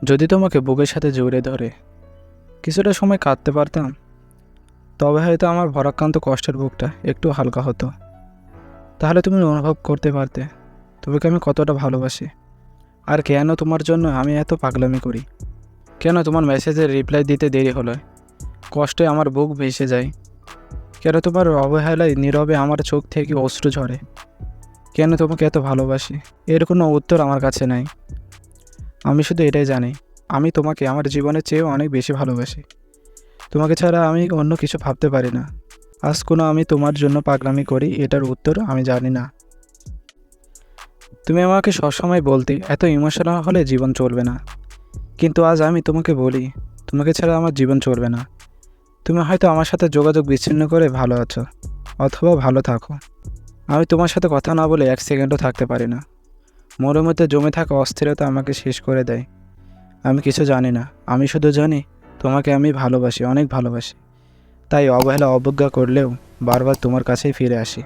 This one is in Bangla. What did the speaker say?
যদি তোমাকে বুকের সাথে জড়িয়ে ধরে কিছুটা সময় কাঁদতে পারতাম, তবে হয়তো আমার ভরাক্রান্ত কষ্টের বুকটা একটু হালকা হতো। তাহলে তুমি অনুভব করতে পারতে তোমাকে আমি কতটা ভালোবাসি, আর কেন তোমার জন্য আমি এত পাগলামি করি, কেন তোমার মেসেজের রিপ্লাই দিতে দেরি হলো, কষ্টে আমার বুক ভেসে যায়, কেন তোমার অবহেলায় নীরবে আমার চোখ থেকে অশ্রু ঝরে, কেন তোমাকে এত ভালোবাসি। এর কোনো উত্তর আমার কাছে নাই। আমি শুধু এটাই জানি, আমি তোমাকে আমার জীবনের চেয়েও অনেক বেশি ভালোবাসি। তোমাকে ছাড়া আমি অন্য কিছু ভাবতে পারি না। আজ কোনো আমি তোমার জন্য পাগলামি করি, এটার উত্তর আমি জানি না। তুমি আমাকে সবসময় বলতে এত ইমোশনাল হলে জীবন চলবে না, কিন্তু আজ আমি তোমাকে বলি তোমাকে ছাড়া আমার জীবন চলবে না। তুমি হয়তো আমার সাথে যোগাযোগ বিচ্ছিন্ন করে ভালো আছো, অথবা ভালো থাকো। আমি তোমার সাথে কথা না বলে এক সেকেন্ডও থাকতে পারি না। মনের মধ্যে জমে থাকা অস্থিরতা আমাকে শেষ করে দেয়। আমি কিছু জানি না, আমি শুধু জানি তোমাকে আমি ভালোবাসি, অনেক ভালোবাসি। তাই অবহেলা অবজ্ঞা করলেও বারবার তোমার কাছেই ফিরে আসি।